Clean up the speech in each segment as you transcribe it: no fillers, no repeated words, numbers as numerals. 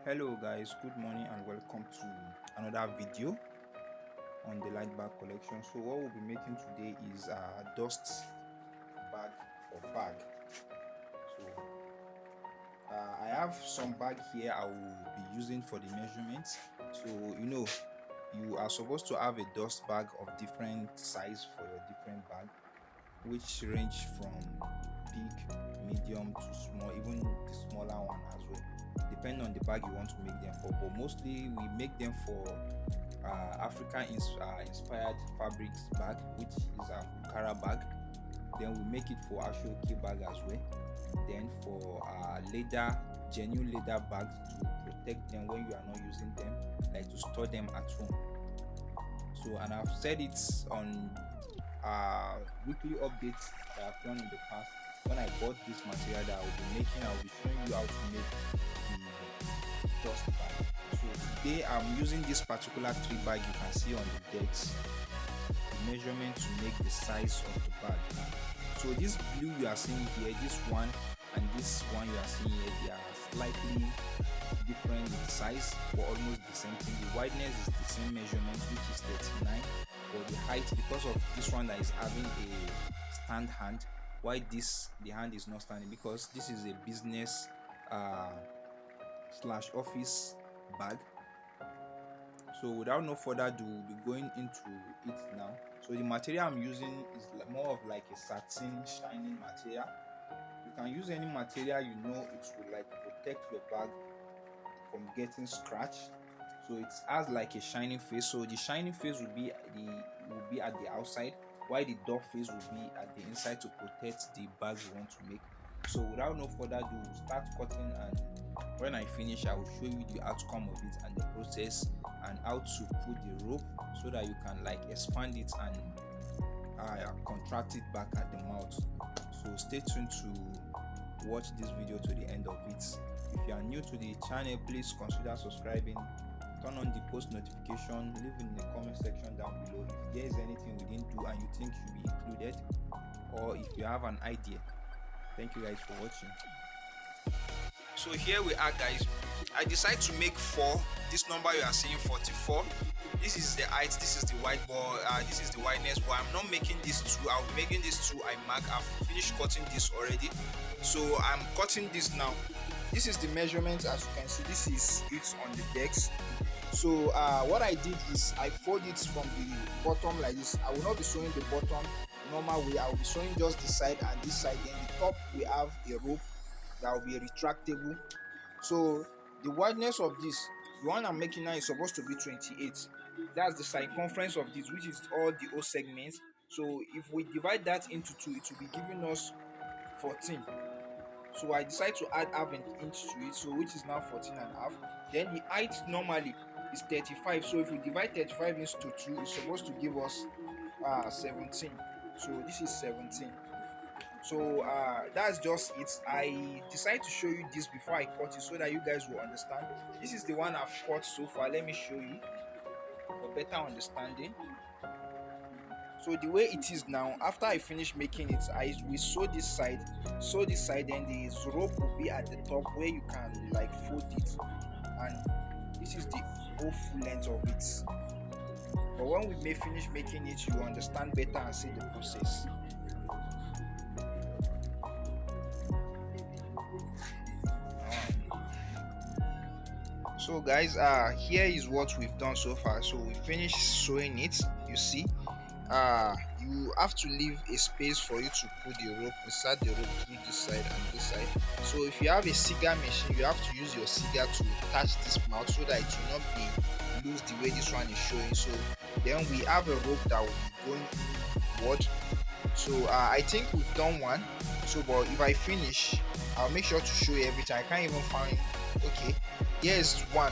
Hello guys, good morning and welcome to another video on the light bag collection. So what we'll be making today is a dust bag or bag. So I have some bag here I will be using for the measurements. So you are supposed to have a dust bag of different size for your different bag, which range from big, medium to small, even the smaller one as well, depending on the bag you want to make them for. But mostly we make them for African inspired fabrics bag, which is a Ankara bag. Then we make it for Ashoke bag as well. Then for leather, genuine leather bags to protect them when you are not using them, like to store them at home. So, and I've said it on weekly updates that I've done in the past. When I bought this material that I will be making, I will be showing you how to make the dust bag. So today I'm using this particular tree bag you can see on the decks, the measurement to make the size of the bag. So this blue you are seeing here, this one and this one you are seeing here, they are slightly different in size but almost the same thing. The wideness is the same measurement, which is 39, but the height, because of this one that is having a stand hand, why the hand is not standing, because this is a business uh slash office bag. So without no further ado, we'll be going into it now. So the material I'm using is more of like a satin shining material. You can use any material it will like protect your bag from getting scratched. So it has like a shining face. So the shining face will be at the outside, while the door face will be at the inside to protect the bag you want to make. So without no further ado, we'll start cutting, and when I finish I will show you the outcome of it and the process and how to put the rope so that you can like expand it and contract it back at the mouth. So stay tuned to watch this video to the end of it. If you are new to the channel, please consider subscribing, turn on the post notification, leave in the comment section down below if there is anything we didn't do and you think should be included, or if you have an idea. Thank you guys for watching. So here we are guys, I decided to make 4. This number you are seeing, 44, this is the height, this is the wide ball, this is the wideness, but I'm not making this 2. I'll be making this 2. I've finished cutting this already, so I'm cutting this now. This is the measurement. As you can see, this is it on the decks. So what I did is I fold it from the bottom like this. I will not be showing the bottom normal way, I will be showing just the side and this side. Then the top we have a rope that will be retractable. So the wideness of this, the one I'm making now, is supposed to be 28. That's the circumference of this, which is all the O segments. So if we divide that into 2, it will be giving us 14. So I decided to add half an inch to it, so which is now 14 and a half. Then the height normally is 35. So if we divide 35 into 2, it's supposed to give us 17. So this is 17. So that's just it. I decided to show you this before I cut it so that you guys will understand. This is the one I've cut so far. Let me show you for better understanding. So the way it is now, after I finish making it, we sew this side, and the rope will be at the top where you can like fold it, and this is the whole full length of it. But when we may finish making it, you understand better and see the process. So guys, here is what we've done so far. So we finished sewing it. You see, you have to leave a space for you to put the rope, insert the rope through this side and this side. So if you have a cigar machine, you have to use your cigar to attach this mouth so that it will not be loose the way this one is showing. So then we have a rope that will be going inward. So I think we've done one. So but if I finish, I'll make sure to show you everything. I can't even find. Okay, here's one.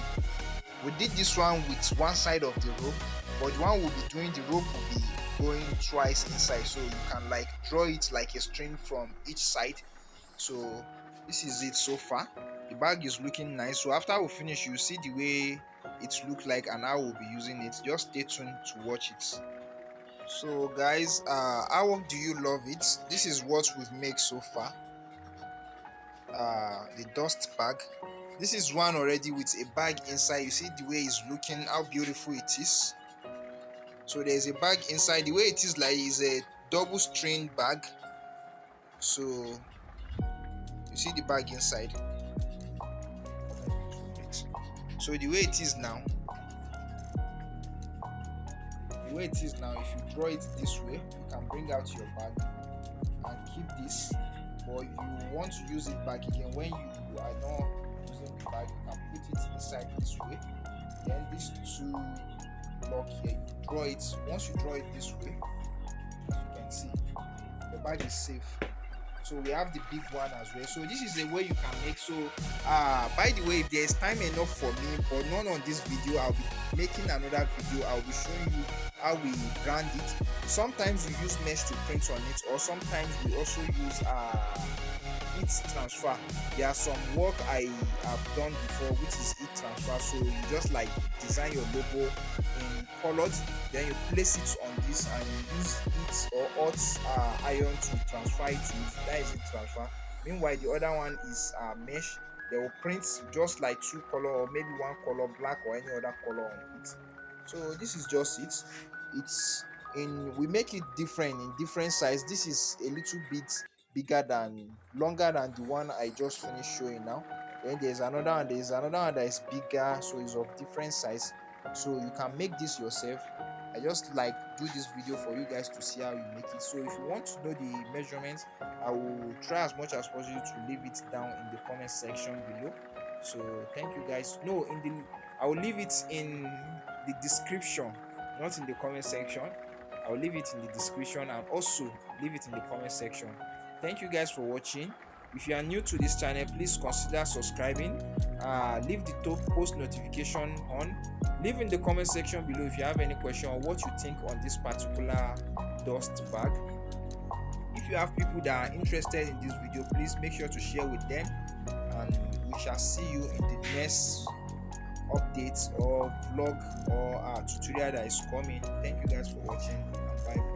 We did this one with one side of the rope, but the one we'll be doing, the rope will be going twice inside, so you can like draw it like a string from each side. So this is it so far. The bag is looking nice. So after we finish, you see the way it looks like and how we'll be using it. Just stay tuned to watch it. So guys, how do you love it? This is what we've made so far. The dust bag. This is one already with a bag inside. You see the way it's looking, how beautiful it is. So there's a bag inside. The way it is like is a double string bag. So you see the bag inside. So the way it is now, if you draw it this way, you can bring out your bag and keep this. But if you want to use it back again, when you are not using the bag, you can put it inside this way. Then these two lock here, you draw it. Once you draw it this way, as you can see, the bag is safe. So we have the big one as well. So this is a way you can make. So by the way, if there is time enough for me, but not on this video, I'll be making another video. I'll be showing you how we brand it. Sometimes we use mesh to print on it, or sometimes we also use heat transfer. There are some work I have done before which is heat transfer. So you just like design your logo in colors, then you place it on this and you use heat or hot iron to transfer it to it. That is heat transfer. Meanwhile, the other one is mesh. They will print just like two color or maybe one color, black or any other color on it. So this is just it. It's we make it different in different size. This is a little bit longer than the one I just finished showing now. Then there's another one that is bigger, so it's of different size. So you can make this yourself. I just like do this video for you guys to see how you make it. So if you want to know the measurements, I will try as much as possible to leave it down in the comment section below. So thank you guys. No, I will leave it in the description, not in the comment section. I will leave it in the description and also leave it in the comment section. Thank you guys for watching. If you are new to this channel, please consider subscribing. Leave the top post notification on. Leave in the comment section below if you have any question or what you think on this particular dust bag. If you have people that are interested in this video, please make sure to share with them, and we shall see you in the next updates or vlog or tutorial that is coming. Thank you guys for watching, and bye.